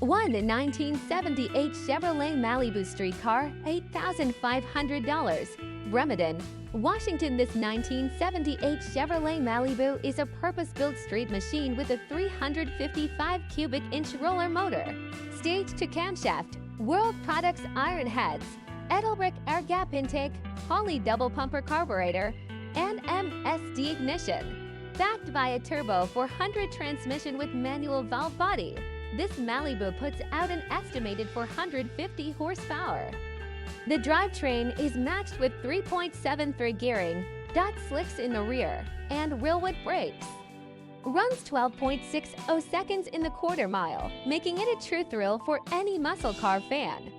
One 1978 Chevrolet Malibu streetcar, $8,500. Bremerton, Washington. This 1978 Chevrolet Malibu is a purpose-built street machine with a 355 cubic inch roller motor. Stage to camshaft, World Products iron heads, Edelbrock air gap intake, Holley double pumper carburetor, and MSD ignition. Backed by a turbo 400 transmission with manual valve body, this Malibu puts out an estimated 450 horsepower. The drivetrain is matched with 3.73 gearing, dot slicks in the rear, and Wilwood brakes. Runs 12.60 seconds in the quarter mile, making it a true thrill for any muscle car fan.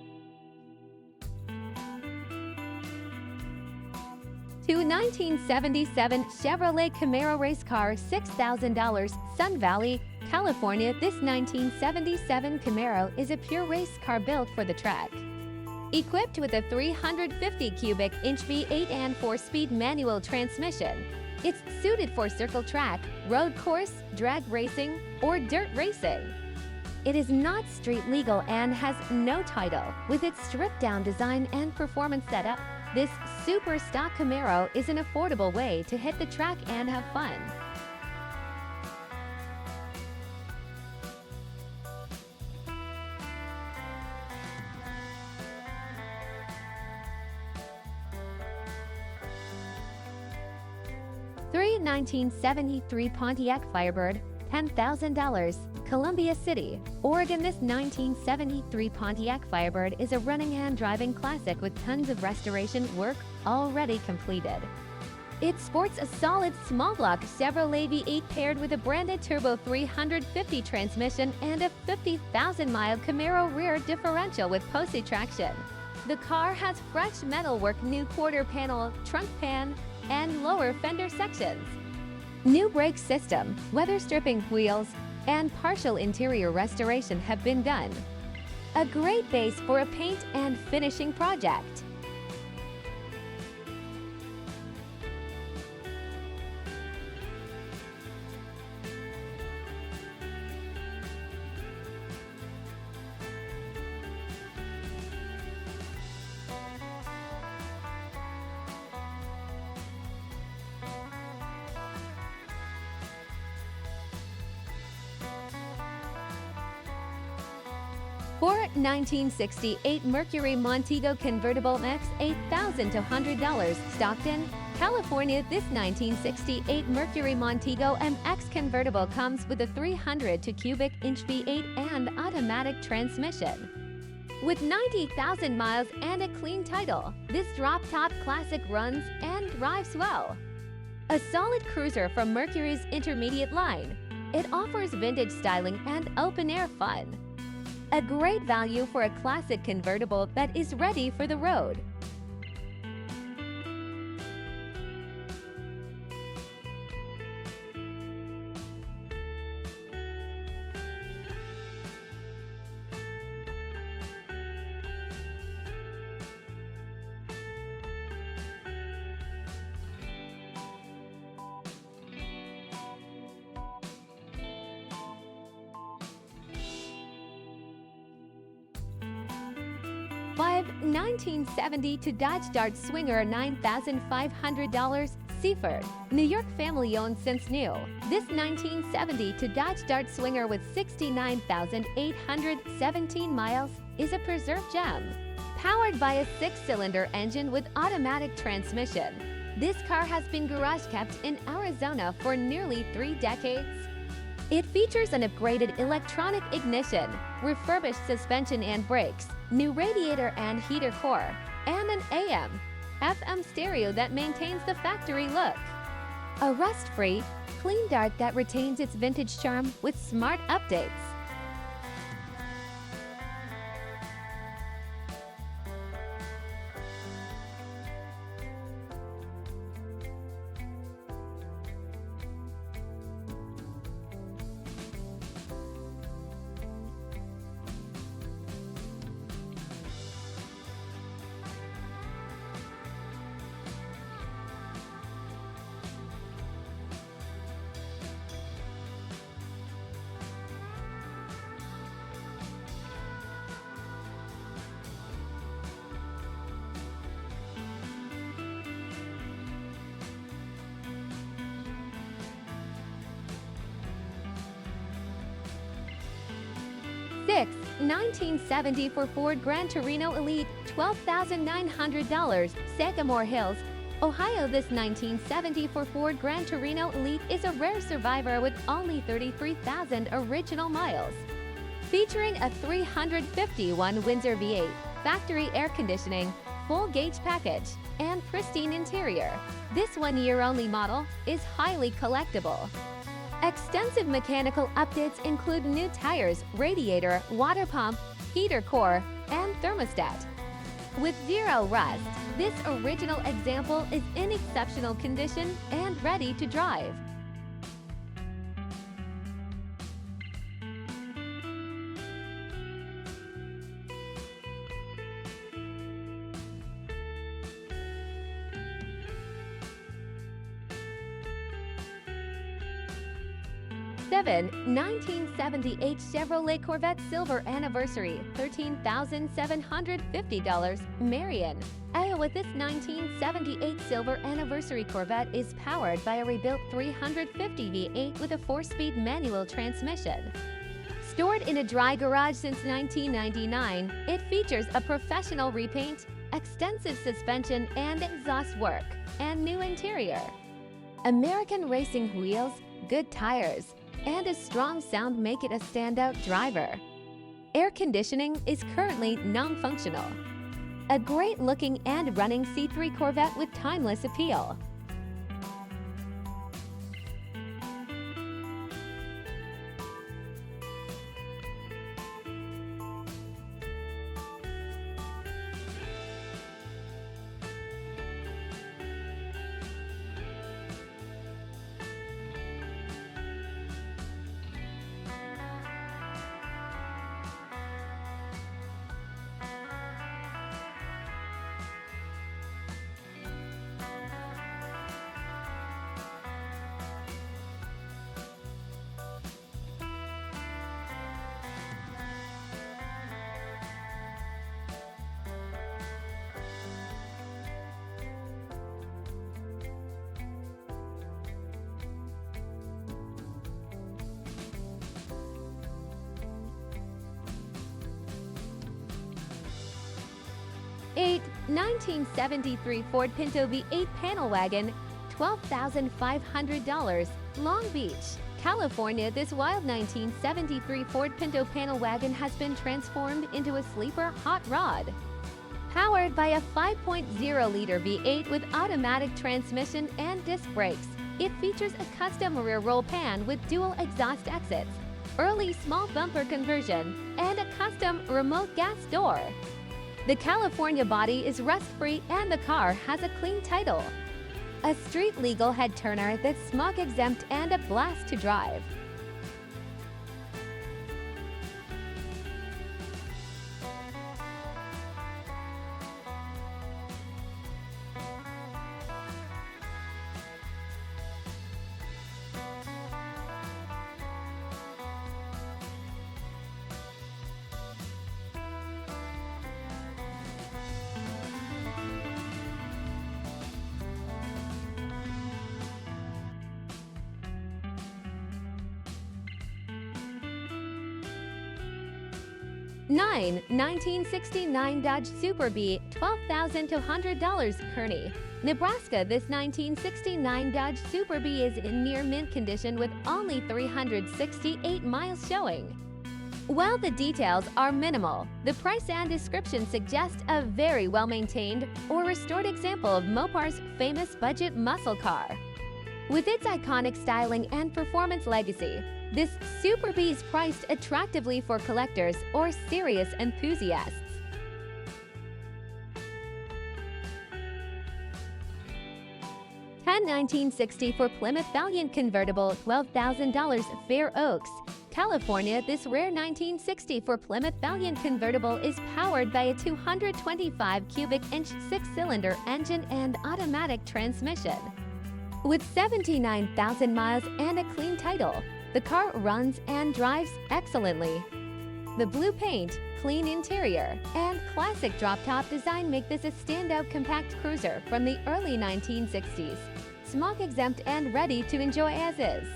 To 1977 Chevrolet Camaro race car, $6,000, Sun Valley, California. This 1977 Camaro is a pure race car built for the track. Equipped with a 350 cubic inch V8 and 4-speed manual transmission, it's suited for circle track, road course, drag racing, or dirt racing. It is not street legal and has no title. With its stripped-down design and performance setup, this super stock Camaro is an affordable way to hit the track and have fun. Three 1973 Pontiac Firebird, $10,000, Columbia City, Oregon. This 1973 Pontiac Firebird is a running and driving classic with tons of restoration work already completed. It sports a solid small block Chevrolet V8 paired with a branded turbo 350 transmission and a 50,000-mile Camaro rear differential with posi traction. The car has fresh metalwork, new quarter panel, trunk pan, and lower fender sections. New brake system, weather stripping wheels, and partial interior restoration have been done. A great base for a paint and finishing project. For 1968 Mercury Montego Convertible Max, $8,000 to $100, Stockton, California. This 1968 Mercury Montego MX Convertible comes with a 300 cubic inch V8 and automatic transmission. With 90,000 miles and a clean title, this drop-top classic runs and drives well. A solid cruiser from Mercury's intermediate line, it offers vintage styling and open-air fun. A great value for a classic convertible that is ready for the road. Five 1970 to Dodge Dart Swinger, $9,500, Seaford, New York. Family owned since new. This 1970 to Dodge Dart Swinger with 69,817 miles is a preserved gem. Powered by a 6-cylinder engine with automatic transmission, this car has been garage kept in Arizona for nearly 3 decades. It features an upgraded electronic ignition, refurbished suspension and brakes, new radiator and heater core, and an AM/FM stereo that maintains the factory look. A rust-free, clean Dart that retains its vintage charm with smart updates. 1974 Ford Grand Torino Elite, $12,900, Sagamore Hills, Ohio. This 1974 Ford Grand Torino Elite is a rare survivor with only 33,000 original miles. Featuring a 351 Windsor V8, factory air conditioning, full gauge package, and pristine interior, this one-year-only model is highly collectible. Extensive mechanical updates include new tires, radiator, water pump, heater core, and thermostat. With zero rust, this original example is in exceptional condition and ready to drive. Seven, 1978 Chevrolet Corvette Silver Anniversary, $13,750, Marion, Iowa. This 1978 Silver Anniversary Corvette is powered by a rebuilt 350 V8 with a 4-speed manual transmission. Stored in a dry garage since 1999, it features a professional repaint, extensive suspension and exhaust work, and new interior. American racing wheels, good tires, and a strong sound make it a standout driver. Air conditioning is currently non-functional. A great-looking and running C3 Corvette with timeless appeal. Eight, 1973 Ford Pinto V8 Panel Wagon, $12,500, Long Beach, California. This wild 1973 Ford Pinto Panel Wagon has been transformed into a sleeper hot rod. Powered by a 5.0-liter V8 with automatic transmission and disc brakes, it features a custom rear roll pan with dual exhaust exits, early small bumper conversion, and a custom remote gas door. The California body is rust-free and the car has a clean title. A street-legal head turner that's smog-exempt and a blast to drive. Nine, 1969 Dodge Super Bee, $12,200, Kearney, Nebraska. This 1969 Dodge Super Bee is in near mint condition with only 368 miles showing. While the details are minimal, the price and description suggest a very well-maintained or restored example of Mopar's famous budget muscle car. With its iconic styling and performance legacy, this Super Bee is priced attractively for collectors or serious enthusiasts. 10, 1960 for Plymouth Valiant Convertible, $12,000, Fair Oaks, California. This rare 1960 for Plymouth Valiant Convertible is powered by a 225 cubic inch 6-cylinder engine and automatic transmission. With 79,000 miles and a clean title, the car runs and drives excellently. The blue paint, clean interior, and classic drop-top design make this a standout compact cruiser from the early 1960s. Smog-exempt and ready to enjoy as is.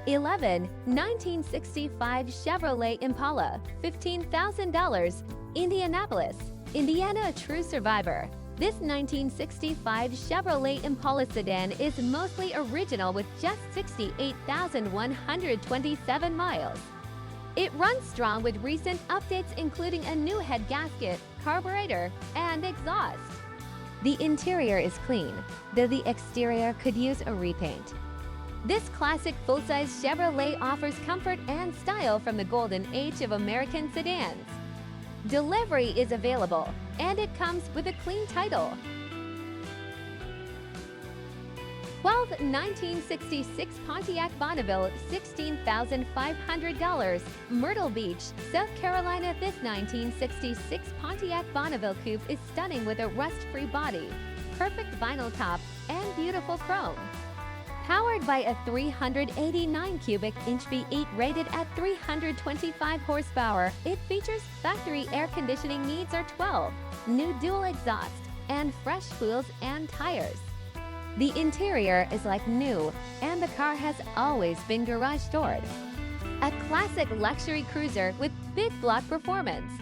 11. 1965 Chevrolet Impala, $15,000, Indianapolis, Indiana. A true survivor. This 1965 Chevrolet Impala sedan is mostly original with just 68,127 miles. It runs strong with recent updates including a new head gasket, carburetor, and exhaust. The interior is clean, though the exterior could use a repaint. This classic full-size Chevrolet offers comfort and style from the golden age of American sedans. Delivery is available, and it comes with a clean title. 12. 1966 Pontiac Bonavville, $16,500, Myrtle Beach, South Carolina. This 1966 Pontiac Bonavville coupe is stunning with a rust-free body, perfect vinyl top, and beautiful chrome. Powered by a 389 cubic inch V8 rated at 325 horsepower, it features factory air conditioning needs are 12, new dual exhaust, and fresh wheels and tires. The interior is like new, and the car has always been garage doored. A classic luxury cruiser with big block performance.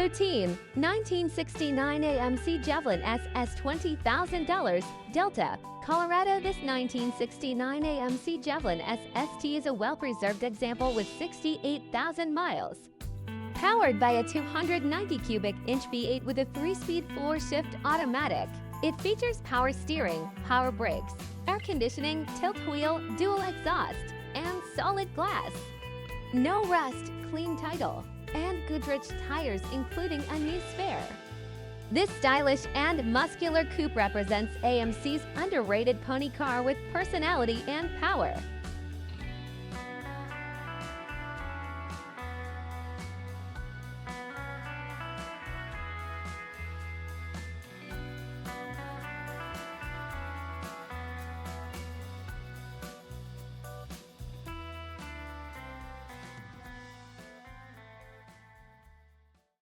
$13. 1969 AMC Javelin SS, $20,000, Delta, Colorado. This 1969 AMC Javelin SST is a well-preserved example with 68,000 miles. Powered by a 290 cubic inch V8 with a 3-speed floor-shift automatic. It features power steering, power brakes, air conditioning, tilt wheel, dual exhaust, and solid glass. No rust, clean title, and Goodrich tires including a new spare. This stylish and muscular coupe represents AMC's underrated pony car with personality and power.